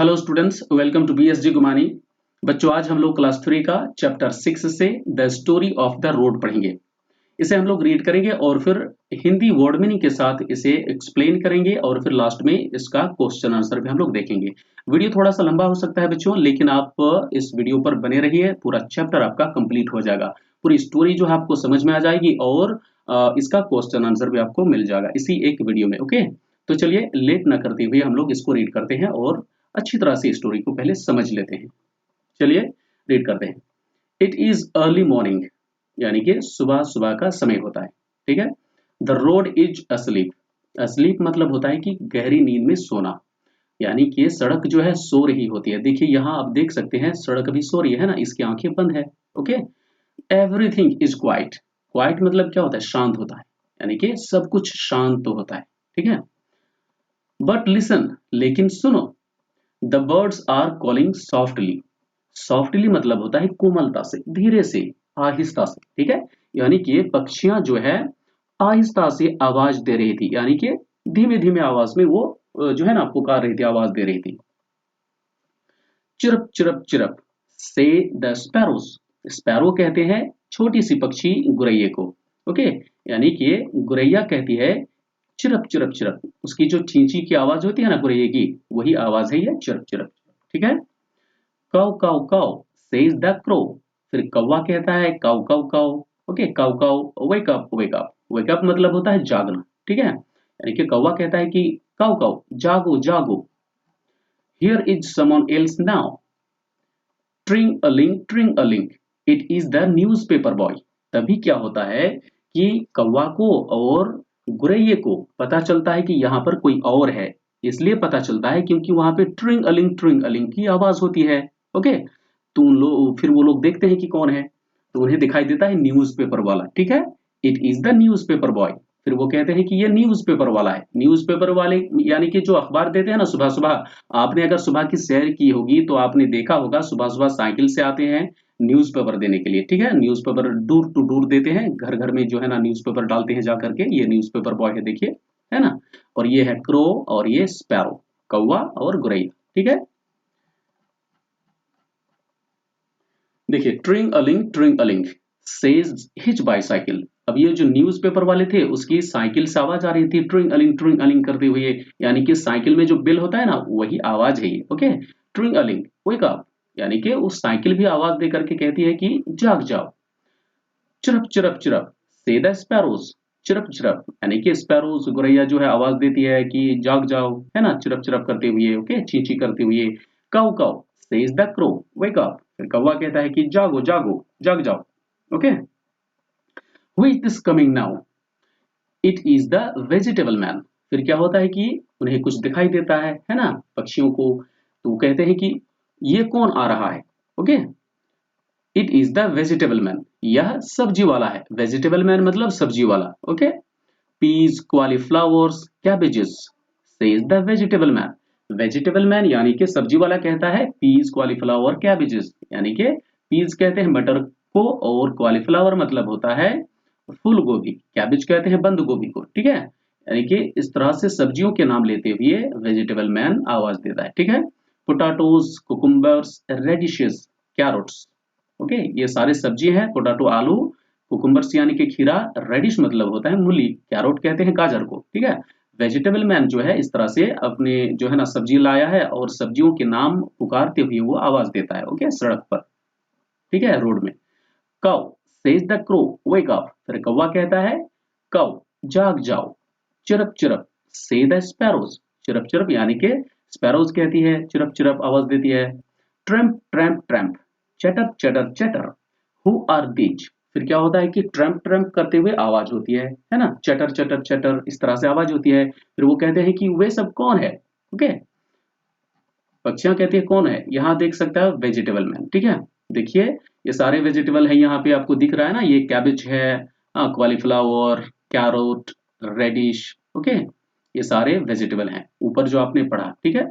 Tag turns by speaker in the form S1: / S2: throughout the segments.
S1: Hello students, welcome to BSG गुमानी। बच्चों, आज हम लोग क्लास 3 का चैप्टर 6 से the story of the road पढ़ेंगे। इसे हम लोग रीड करेंगे और फिर हिंदी वर्ड मीनिंग के साथ इसे एक्सप्लेन करेंगे और फिर लास्ट में इसका क्वेश्चन आंसर भी हम लोग देखेंगे। वीडियो थोड़ा सा लंबा हो सकता है बच्चों, लेकिन आप इस वीडियो पर बने रहिए, पूरा चैप्टर आपका कंप्लीट हो जाएगा। पूरी स्टोरी जो है आपको समझ में आ जाएगी और इसका क्वेश्चन आंसर भी आपको मिल जाएगा इसी एक वीडियो में। ओके, तो चलिए लेट ना करते हुए हम लोग इसको रीड करते हैं और अच्छी तरह से स्टोरी को पहले समझ लेते हैं। चलिए रीड करते हैं। इट इज अर्ली मॉर्निंग, यानी कि सुबह सुबह का समय होता है। ठीक है। The road is asleep. Asleep मतलब होता है कि गहरी नींद में सोना, यानी कि सड़क जो है सो रही होती है। देखिए यहाँ आप देख सकते हैं सड़क अभी सो रही है ना, इसकी आंखें बंद है। Okay. Everything is quite. Quite मतलब क्या होता है? शांत होता है, यानी कि सब कुछ शांत तो होता है। ठीक है। बट लिसन, लेकिन सुनो। The birds are calling softly. Softly मतलब होता है कोमलता से, धीरे से, आहिस्ता से। ठीक है। यानी कि पक्षियां जो है आहिस्ता से आवाज दे रही थी, यानी कि धीमे धीमे आवाज में वो जो है ना पुकार रही थी, आवाज दे रही थी। चिरप चिरप चिरप से द स्पैरोज। स्पैरो कहते हैं छोटी सी पक्षी गुरैये को। ओके, यानी कि गुरैया कहती है चिरप चिरप चिरप। उसकी जो चींची की आवाज होती है ना गुरैये की, वही आवाज है ये चिरप चिरप। ठीक है। Cow cow cow says the crow. फिर कौवा कहता है cow cow cow. Okay, cow cow wake up wake up. Wake up मतलब होता है जागना। ठीक है। यानी कि कौवा कहता है कि काउ काउ जागो जागो। Here is someone else now. Tring a ling, it is the newspaper boy. तभी क्या होता है कि कौवा को और गुरैये को पता चलता है कि यहाँ पर कोई और है। इसलिए पता चलता है क्योंकि वहां पे ट्रिंग अलिंग की आवाज होती है। ओके, तो उन लोग फिर वो लोग देखते हैं कि कौन है, तो उन्हें दिखाई देता है न्यूज़पेपर वाला। ठीक है। It is the newspaper boy. फिर वो कहते हैं कि ये न्यूज़पेपर वाला है। न्यूज़पेपर वाले यानी कि जो अखबार देते हैं ना सुबह सुबह। आपने अगर सुबह की सैर की होगी तो आपने देखा होगा सुबह सुबह साइकिल से आते हैं न्यूज़पेपर देने के लिए। ठीक है। न्यूज़पेपर डोर टू डोर देते हैं, घर घर में जो है ना न्यूज़पेपर डालते हैं जा करके। ये न्यूज़पेपर बॉय है, देखिए, है ना। और ये है क्रो और ये स्पैरो, कौवा और गुरैया। ठीक है। देखिए ट्रिंग अलिंग सेज हिज बाईसाइकिल। अब ये जो न्यूज़पेपर वाले थे उसकी साइकिल से आवाज आ रही थी ट्रिंग अलिंग करते हुए, यानी कि साइकिल में जो बेल होता है ना वही आवाज है ये। ओके, ट्रिंग अलिंग वेक अप, यानी कि उस साइकिल भी आवाज दे करके कहती है कि जाग जाओ। चिरप चिरप चिरप से द स्पैरोज। चिरप चिरप यानी कि स्पैरोज गुरैया जो है आवाज देती है कि जाग जाओ, है ना, चिरप चिरप करते हुए। ओके, चींची करते हुए। Cow cow says the crow wake up. फिर कौवा कहता है कि जागो जागो, जाग जाओ। Okay, who is this coming now. It is the vegetable man. फिर क्या होता है कि उन्हें कुछ दिखाई देता है ना, पक्षियों को। तो वो कहते हैं कि ये कौन आ रहा है। Okay, it is the vegetable man. यह सब्जी वाला है। वेजिटेबल मैन मतलब सब्जी वाला। Okay, peas cauliflowers cabbages says the vegetable man. Vegetable man यानी कि सब्जी वाला कहता है पीज कॉलीफ्लावर कैबेजेस, यानी कि पीज कहते हैं मटर को और कॉलीफ्लावर मतलब होता है फूल गोभी, कैबेज कहते हैं बंद गोभी को। ठीक है। यानी कि इस तरह से सब्जियों के नाम लेते हुए वेजिटेबल मैन आवाज देता है। ठीक है। Potatoes cucumbers radishes carrots. Okay, ये सारे सब्जी हैं। पोटैटो आलू, कुकुम्बर्स यानी कि खीरा, रेडिश मतलब होता है मूली, कैरोट कहते हैं गाजर को। ठीक है। वेजिटेबल मैन जो है इस तरह से अपने जो है ना सब्जी लाया है और सब्जियों के नाम पुकारते हुए वो आवाज देता है। ओके, सड़क पर। ठीक है, रोड में। Cow says the crow wake up. फिर कौवा कहता है काउ जाग जाओ। चिरप चिरप से द स्पैरोज। चिरप चिरप यानी कि स्पैरोज कहती है चिरप चिरप आवाज देती है। ट्रैम्प ट्रैम्प ट्रैम्प चटर चटर चटर हु आर दीज। फिर क्या होता है कि ट्रैम्प ट्रैम्प करते हुए आवाज होती है ना, चटर चटर चटर इस तरह से आवाज होती है। फिर वो कहते हैं कि वे सब कौन है। ओके, पक्षियां कहती है कौन है। यहाँ देख सकता है वेजिटेबल मैन। ठीक है। देखिए ये सारे वेजिटेबल है, यहाँ पे आपको दिख रहा है ना, ये कैबेज है, कॉलीफ्लावर, कैरोट, रेडिश। ओके, ये सारे वेजिटेबल हैं ऊपर जो आपने पढ़ा। ठीक है।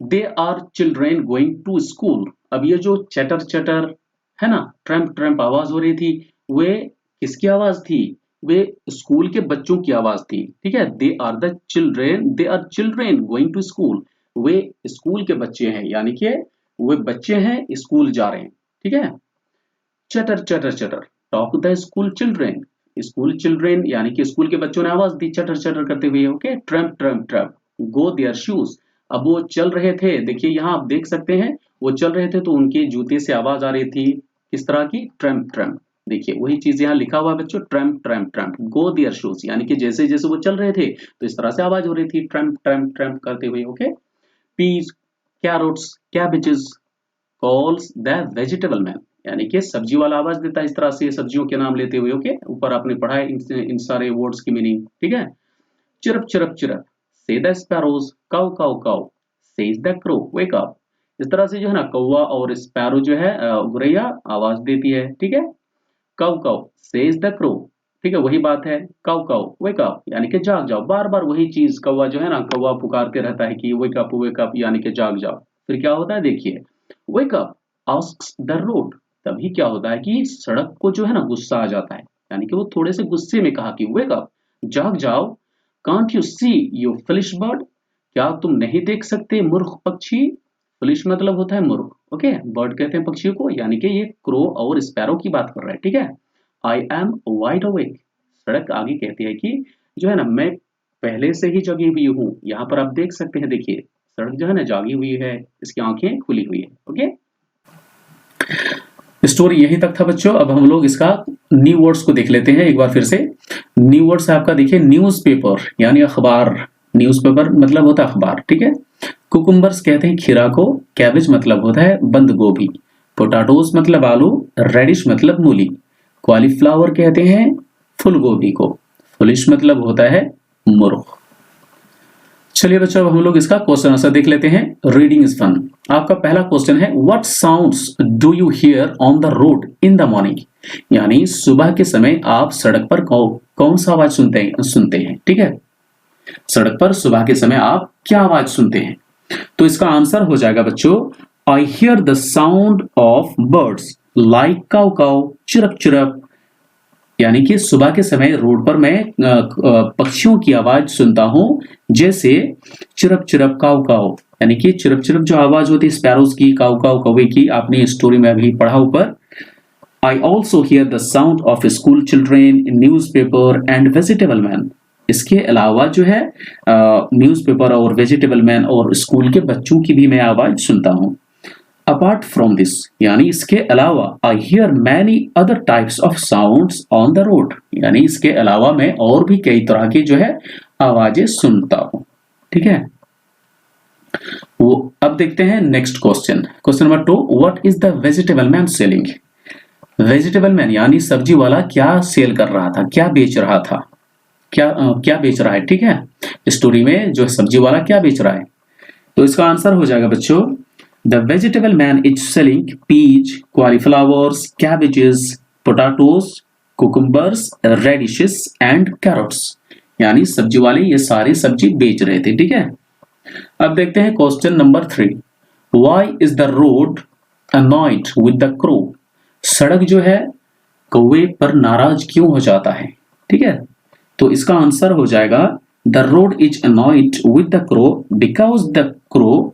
S1: They are children going to school. अब ये जो चटर चटर है ना, ट्रैम्प ट्रैम्प आवाज हो रही थी, वे किसकी आवाज थी? वे स्कूल के बच्चों की आवाज थी। ठीक है। They are children going to school. वे स्कूल के बच्चे हैं, यानी कि वे बच्चे हैं, स्कूल जा रहे हैं। ठीक है। चटर चटर चटर, talk the school children, school children यानी कि स्कूल के बच्चों ने आवाज दी चटर चटर करते हुए। Okay. Trump Trump Trump, go there shoes, अब वो चल रहे थे, देखिए यहाँ आप देख सकते हैं वो चल रहे थे तो उनके जूते से आवाज आ रही थी, किस तरह की, ट्रम्प ट्रम्प। देखिए वही चीज यहाँ लिखा हुआ है बच्चों, Trump Trump Trump, go there shoes, यानी कि जैसे जैसे वो चल रहे थे तो इस तरह से आवाज हो रही थी, ट्रम्प ट्रम्प ट्रम्प करते हुए। Okay. Peas, carrots, cabbages, calls the vegetable man, यानी कि सब्जी वाला आवाज देता है इस तरह से सब्जियों के नाम लेते हुए। ओके। ऊपर आपने पढ़ा है इन सारे वर्ड्स की मीनिंग। ठीक है। चिरप चिरप चिरप, से the sparrows, cow cow cow, says the crow, wake up. इस तरह से जो है ना कौवा और स्पैरो जो है गुरैया आवाज देती है। ठीक है। Cow cow, says the crow, ठीक है वही बात है, काउ काउ, वेक अप, यानी कि जाग जाओ, बार बार वही चीज, कौवा जो है ना कौवा पुकारते रहता है कि वेक अप, यानी कि जाग जाओ। फिर क्या होता है देखिए, wake up asks the road, तभी क्या होता है कि सड़क को जो है ना गुस्सा आ जाता है, यानी कि वो थोड़े से गुस्से में कहा कि वेक अप, जाग जाओ। कांट यू सी यू फ्लिश बर्ड, क्या तुम नहीं देख सकते मूर्ख पक्षी, फ्लिश मतलब होता है मूर्ख। ओके। बर्ड कहते हैं पक्षियों को, यानी कि ये क्रो और स्पैरो की बात कर रहा है। ठीक है। आई एम वाइड अवेक, सड़क आगे कहती है कि जो है ना मैं पहले से ही जगी हुई हूँ, यहाँ पर आप देख सकते हैं, देखिए सड़क जो है ना जागी हुई है, इसकी आंखें खुली हुई है। ओके। स्टोरी यहीं तक था बच्चों। अब हम लोग इसका न्यू वर्ड्स को देख लेते हैं एक बार फिर से। न्यू वर्ड्स आपका देखिए, न्यूज़पेपर यानी अखबार, न्यूज़पेपर मतलब होता है अखबार। ठीक है। कुकुम्बर्स कहते हैं खीरा को, कैबेज मतलब होता है बंद गोभी, पोटैटोज मतलब आलू, रेडिश मतलब मूली, कॉलीफ्लावर कहते हैं फूल गोभी को, फुलिश मतलब होता है मूर्ख। चलिए बच्चों अब हम लोग इसका क्वेश्चन आंसर देख लेते हैं। Reading is fun. आपका पहला क्वेश्चन है, what sounds do you hear on the road in the morning, यानी सुबह के समय आप सड़क पर कौन सा आवाज सुनते हैं। ठीक है। सड़क पर सुबह के समय आप क्या आवाज सुनते हैं, तो इसका आंसर हो जाएगा बच्चों, I hear the sound of birds like cow cow, chirp chirp, यानी कि सुबह के समय रोड पर मैं पक्षियों की आवाज सुनता हूं, जैसे चिरप चिरप काउ काउ, यानी कि चिरप चिरप जो आवाज होती है स्पैरोज की, काउ काउ कौवे की, आपने स्टोरी में अभी पढ़ा ऊपर। I also here the sound of school children, news paper and vegetable man, इसके अलावा जो है न्यूज़पेपर और वेजिटेबल मैन और स्कूल के बच्चों की भी मैं आवाज सुनता हूं। अपार्ट फ्रॉम दिस, यानी इसके अलावा, I hear many other types of sounds on the road, यानी इसके अलावा मैं और भी कई तरह की जो है आवाजें सुनता हूं। ठीक है। वो अब देखते हैं next question. Question number 2, what is the vegetable man selling, vegetable man यानी सब्जी वाला क्या सेल कर रहा था, क्या बेच रहा था, क्या बेच रहा है। ठीक है। स्टोरी में जो सब्जी वाला क्या बेच रहा है, तो इसका आंसर हो जाएगा बच्चों, the vegetable man is selling peas, cauliflowers, cabbages, potatoes, cucumbers, radishes and carrots, यानी सब्जी वाले ये सारी सब्जी बेच रहे थे। ठीक है। अब देखते हैं question number 3, why is the road annoyed with the crow, सड़क जो है कौवे पर नाराज क्यों हो जाता है। ठीक है। तो इसका आंसर हो जाएगा, the road is annoyed with the crow because the crow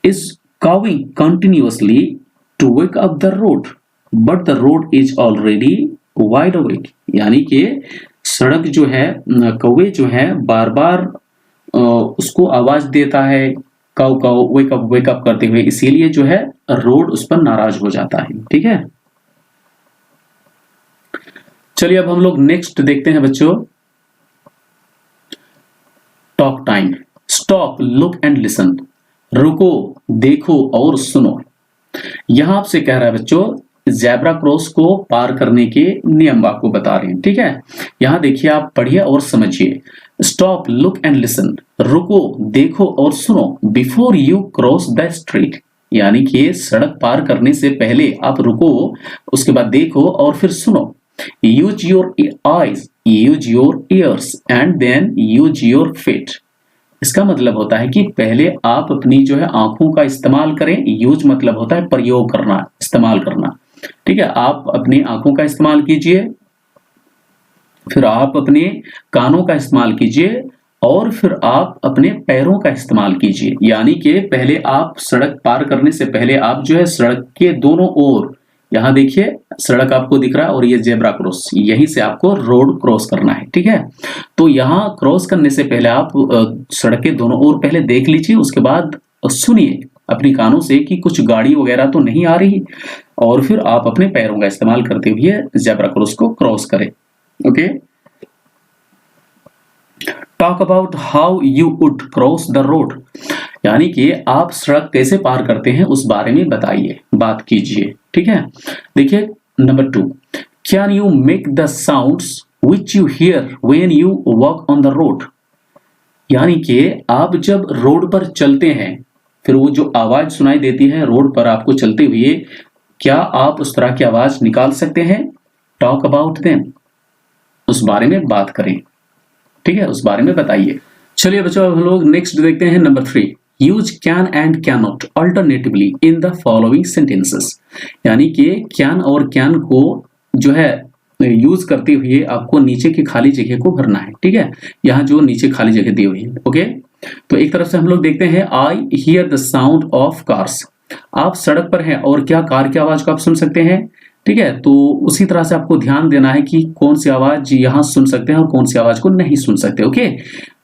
S1: is cawing continuously to wake up the road, but the road is already wide awake, यानी कि सड़क जो है कौवे जो है बार बार उसको आवाज देता है काउ काउ वेक अप करते हुए, इसीलिए जो है रोड उस पर नाराज हो जाता है। ठीक है। चलिए अब हम लोग नेक्स्ट देखते हैं बच्चों, talk time. Stop, look and listen, रुको, देखो और सुनो। यहां आपसे कह रहा है बच्चों, ज़ेब्रा क्रॉस को पार करने के नियम आपको बता रहे हैं। ठीक है। यहां देखिए, आप पढ़िए और समझिए। स्टॉप, लुक एंड लिसन, रुको, देखो और सुनो, before you cross the street, यानी कि सड़क पार करने से पहले आप रुको, उसके बाद देखो और फिर सुनो। Use your eyes, use your ears and then use your feet, इसका मतलब होता है कि पहले आप अपनी जो है आंखों का इस्तेमाल करें। यूज मतलब होता है प्रयोग करना, इस्तेमाल करना। ठीक है। आप अपनी आंखों का इस्तेमाल कीजिए, फिर आप अपने कानों का इस्तेमाल कीजिए और फिर आप अपने पैरों का इस्तेमाल कीजिए, यानी कि पहले आप सड़क पार करने से पहले आप जो है सड़क के दोनों ओर, यहाँ देखिए सड़क आपको दिख रहा है और ये जेब्रा क्रॉस, यहीं से आपको रोड क्रॉस करना है, ठीक है। तो यहाँ क्रॉस करने से पहले आप सड़क के दोनों ओर पहले देख लीजिए, उसके बाद सुनिए अपनी कानों से कि कुछ गाड़ी वगैरह तो नहीं आ रही, और फिर आप अपने पैरों का इस्तेमाल करते हुए जेब्रा क्रॉस को क्रॉस करें। Okay, talk about how you would cross the road, यानी कि आप सड़क कैसे पार करते हैं उस बारे में बताइए, बात कीजिए, ठीक है। देखिए number 2, can you make the sounds which you here when you walk on the road, यानी कि आप जब रोड पर चलते हैं फिर वो जो आवाज सुनाई देती है रोड पर आपको चलते हुए, क्या आप उस तरह की आवाज निकाल सकते हैं? टॉक अबाउट देम, उस बारे में बात करें, ठीक है, उस बारे में बताइए। चलिए बच्चों हम लोग नेक्स्ट देखते हैं number 3, use can and can not alternatively in the following sentences, यानी कि कैन और कैन को जो है यूज करते हुए आपको नीचे की खाली जगह को भरना है, ठीक है। यहाँ जो नीचे खाली जगह दी हुई है, ओके। तो एक तरफ से हम लोग देखते हैं I hear the sound of cars, आप सड़क पर हैं और क्या कार की आवाज को आप सुन सकते हैं, ठीक है। तो उसी तरह से आपको ध्यान देना है कि कौन सी आवाज यहाँ सुन सकते हैं और कौन सी आवाज को नहीं सुन सकते, ओके।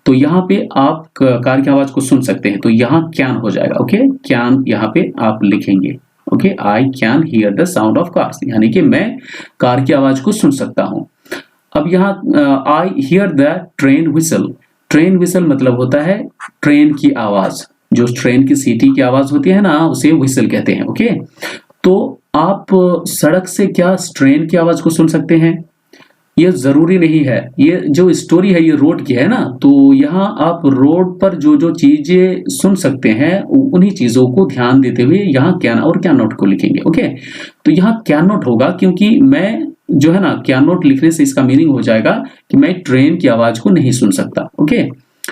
S1: तो यहाँ पे आप कार की आवाज को सुन सकते हैं तो यहाँ कैन हो जाएगा, ओके। कैन यहाँ पे आप लिखेंगे, okay, I can hear the sound of cars, यानी कि मैं कार की आवाज को सुन सकता हूँ। अब यहाँ I hear the train whistle, train whistle मतलब होता है ट्रेन की आवाज, जो ट्रेन की सीटी की आवाज होती है ना उसे व्हिसल कहते हैं, ओके। तो आप सड़क से क्या ट्रेन की आवाज को सुन सकते हैं? ये जरूरी नहीं है, ये जो स्टोरी है ये रोड की है ना, तो यहाँ आप रोड पर जो जो चीजें सुन सकते हैं उन्हीं चीजों को ध्यान देते हुए यहाँ कैन और कैन नॉट को लिखेंगे, ओके। तो यहाँ कैन नॉट होगा क्योंकि मैं जो है ना कैन नॉट लिखने से इसका मीनिंग हो जाएगा कि मैं ट्रेन की आवाज को नहीं सुन सकता, ओके।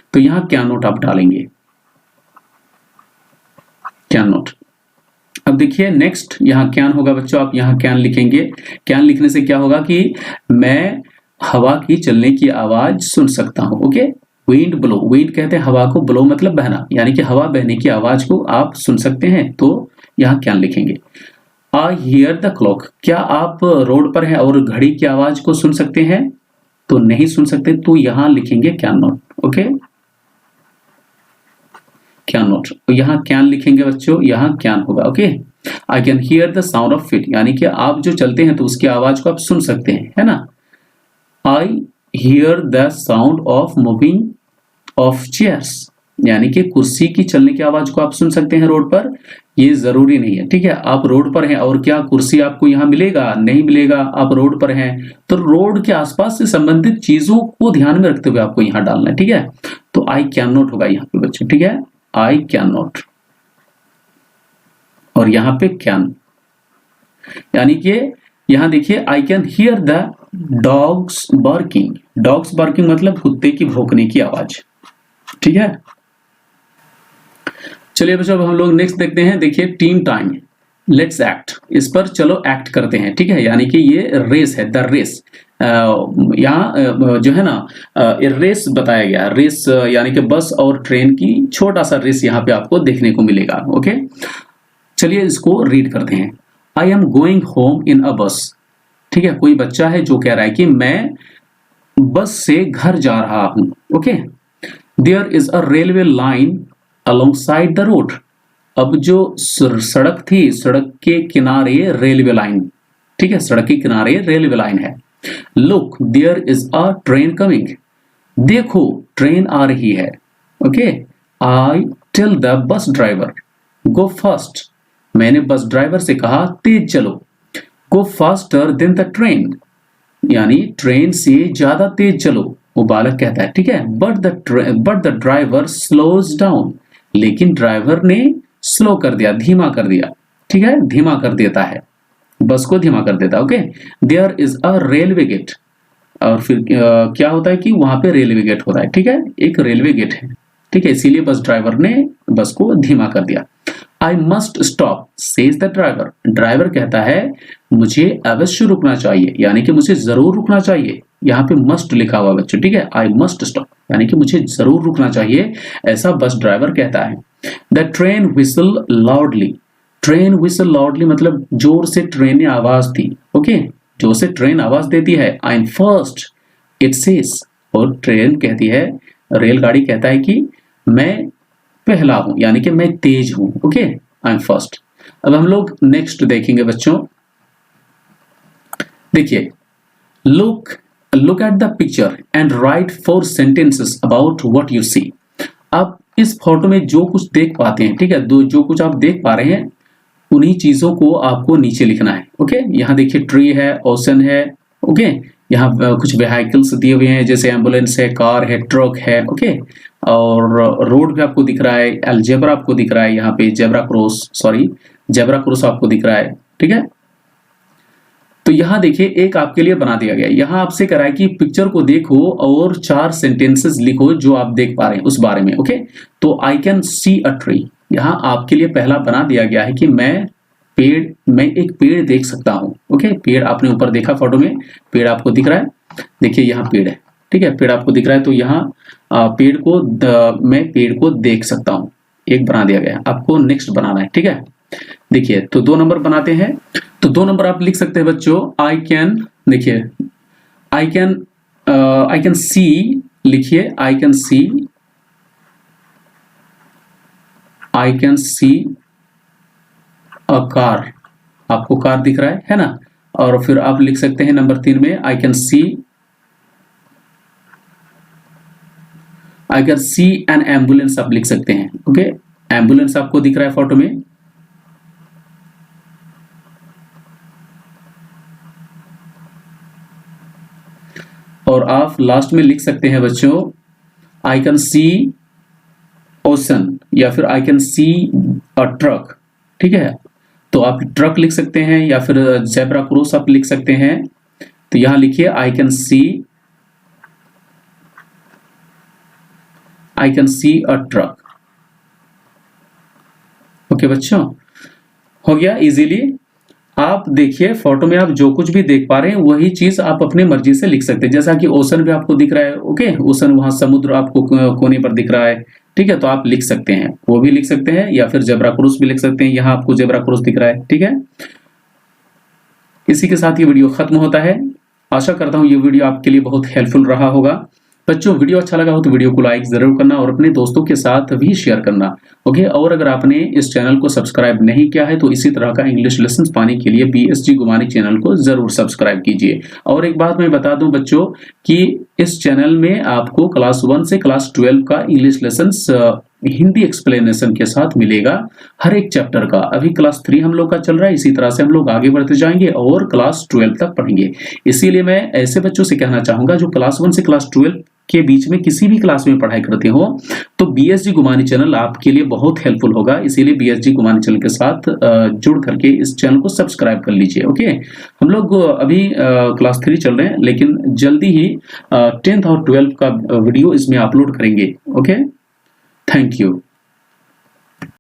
S1: तो यहाँ कैन नॉट आप डालेंगे, कैन नॉट। अब देखिए नेक्स्ट यहाँ कैन होगा बच्चों, आप यहाँ कैन लिखेंगे। कैन लिखने से क्या होगा कि मैं हवा की चलने की आवाज सुन सकता हूं, ओके। विंड ब्लो, विंड कहते हैं हवा को, ब्लो मतलब बहना, यानी कि हवा बहने की आवाज को आप सुन सकते हैं, तो यहाँ कैन लिखेंगे। आई हियर द क्लॉक, क्या आप रोड पर हैं और घड़ी की आवाज को सुन सकते हैं? तो नहीं सुन सकते, तो यहाँ लिखेंगे can not, okay, can not. यहाँ कैन लिखेंगे बच्चों, यहाँ कैन होगा, okay. I can hear the sound of feet, यानी कि आप जो चलते हैं तो उसकी आवाज को आप सुन सकते हैं, है ना। I hear the sound of moving of chairs, यानी कि कुर्सी की चलने की आवाज को आप सुन सकते हैं रोड पर, ये जरूरी नहीं है, ठीक है। आप रोड पर हैं और क्या कुर्सी आपको यहाँ मिलेगा? नहीं मिलेगा, आप रोड पर हैं तो रोड के आसपास से संबंधित चीजों को ध्यान में रखते हुए आपको यहाँ डालना है, ठीक है। तो आई कैन नॉट होगा यहाँ पे बच्चों, ठीक है, आई कैन नॉट, और यहाँ पे कैन, यानी कि यहाँ देखिए I can hear the dogs barking, dogs barking मतलब कुत्ते की भौंकने की आवाज, ठीक है। चलिए बच्चों हम लोग नेक्स्ट देखते हैं, देखिए टीम टाइम, लेट्स एक्ट, इस पर चलो एक्ट करते हैं, ठीक है। यानी कि ये रेस है, द रेस, यहाँ जो है ना रेस बताया गया, रेस यानी कि बस और ट्रेन की छोटा सा रेस यहाँ पे आपको देखने को मिलेगा, ओके। चलिए इसको रीड करते हैं। I am going home in a bus, ठीक है, कोई बच्चा है जो कह रहा है कि मैं बस से घर जा रहा हूं, okay. There is a railway line alongside the road, अब जो सड़क थी, सड़क के किनारे रेलवे लाइन, ठीक है, सड़क के किनारे रेलवे लाइन है। Look there is a train coming, देखो ट्रेन आ रही है, okay. I tell the bus driver go fast, मैंने बस ड्राइवर से कहा तेज चलो। Go faster than the train, यानी ट्रेन से ज्यादा तेज चलो, वो बालक कहता है, ठीक है। But the driver slows down, लेकिन ड्राइवर ने स्लो कर दिया, धीमा कर दिया, ठीक है, धीमा कर देता है, बस को धीमा कर देता है, okay. There is a railway gate, और फिर क्या होता है कि वहां पे रेलवे गेट होता है, ठीक है, एक रेलवे गेट है, ठीक है, इसीलिए बस ड्राइवर ने बस को धीमा कर दिया। I must stop says the driver, driver कहता है मुझे अवश्य रुकना चाहिए, यानी कि मुझे जरूर रुकना चाहिए। यहाँ पे मस्ट लिखा हुआ बच्चों, ठीक है, आई मस्ट स्टॉप, यानी कि मुझे जरूर रुकना चाहिए, ऐसा बस ड्राइवर कहता है। The train whistle loudly, train whistle loudly मतलब जोर से ट्रेन ने आवाज दी, ओके, जोर से ट्रेन आवाज देती है। I am first it says, और ट्रेन कहती है, रेलगाड़ी कहता है कि मैं पहला हूं, यानी कि मैं तेज हूं, ओके, आई एम फर्स्ट। अब हम लोग नेक्स्ट देखेंगे बच्चों, देखिए, look at the picture and write 4 sentences about what you see. आप इस फोटो में जो कुछ देख पाते हैं, ठीक है, जो कुछ आप देख पा रहे हैं उन्हीं चीजों को आपको नीचे लिखना है, ओके। यहाँ देखिए ट्री है, ओशन है, ओके, यहाँ कुछ व्हीकल्स दिए हुए हैं जैसे एम्बुलेंस है, कार है, ट्रक है, ओके, और रोड भी आपको दिख रहा है, अलजेब्रा आपको दिख रहा है, यहाँ पे जेब्रा क्रॉस आपको दिख रहा है, ठीक है। तो यहाँ देखिए एक आपके लिए बना दिया गया, यहाँ आपसे कह रहा है कि पिक्चर को देखो और 4 सेंटेंसेस लिखो जो आप देख पा रहे हैं उस बारे में, ओके। तो आई कैन सी अ ट्री, यहाँ आपके लिए पहला बना दिया गया है कि मैं एक पेड़ देख सकता हूँ, ओके। पेड़ आपने ऊपर देखा फोटो में, पेड़ आपको दिख रहा है, देखिए यहाँ पेड़ है, ठीक है, पेड़ आपको दिख रहा है, तो यहाँ मैं पेड़ को देख सकता हूँ, एक बना दिया गया, आपको नेक्स्ट बनाना है, ठीक है। देखिए तो 2 नंबर बनाते हैं, तो 2 नंबर आप लिख सकते हैं बच्चों, आई कैन, देखिए आई कैन सी, लिखिए आई कैन सी अ कार, आपको कार दिख रहा है ना। और फिर आप लिख सकते हैं नंबर 3 में, I can see an ambulance, आप लिख सकते हैं, ओके, एम्बुलेंस आपको दिख रहा है फोटो में। और आप लास्ट में लिख सकते हैं बच्चों, आई कैन सी ओशन, या फिर आई कैन सी अ ट्रक, ठीक है। तो आप ट्रक लिख सकते हैं या फिर जेब्रा क्रॉस आप लिख सकते हैं। तो यहां लिखिए आई can C a truck, okay बच्चों, हो गया इजीली। आप देखिए फोटो में आप जो कुछ भी देख पा रहे हैं वही चीज आप अपने मर्जी से लिख सकते हैं, जैसा कि ओशन भी आपको दिख रहा है, ओके, ओशन वहां समुद्र आपको कोने पर दिख रहा है, ठीक है, तो आप लिख सकते हैं, वो भी लिख सकते हैं, या फिर जेब्रा क्रॉस भी लिख सकते हैं, यहाँ आपको जेब्रा क्रॉस दिख रहा है, ठीक है। इसी के साथ ये वीडियो खत्म होता है। आशा करता हूँ ये वीडियो आपके लिए बहुत हेल्पफुल रहा होगा। बच्चों वीडियो अच्छा लगा हो तो वीडियो को लाइक जरूर करना और अपने दोस्तों के साथ भी शेयर करना, ओके। और अगर आपने इस चैनल को सब्सक्राइब नहीं किया है तो इसी तरह का इंग्लिश लेसन पाने के लिए BSG गुमानी चैनल को जरूर सब्सक्राइब कीजिए। और एक बात मैं बता दूं बच्चों कि इस चैनल में आपको क्लास 1 से क्लास 12 का इंग्लिश लेसन हिंदी एक्सप्लेनेशन के साथ मिलेगा, हर एक चैप्टर का। अभी क्लास 3 हम लोग का चल रहा है, इसी तरह से हम लोग आगे बढ़ते जाएंगे और क्लास 12 तक पढ़ेंगे। इसीलिए मैं ऐसे बच्चों से कहना चाहूंगा जो क्लास 1 से क्लास 12 के बीच में किसी भी क्लास में पढ़ाई करते हो तो BSG गुमानी चैनल आपके लिए बहुत हेल्पफुल होगा। इसीलिए BSG गुमानी चैनल के साथ जुड़ करके इस चैनल को सब्सक्राइब कर लीजिए, ओके। हम लोग अभी क्लास 3 चल रहे हैं, लेकिन जल्दी ही 10th और 12th का वीडियो इसमें अपलोड करेंगे, ओके। Thank you.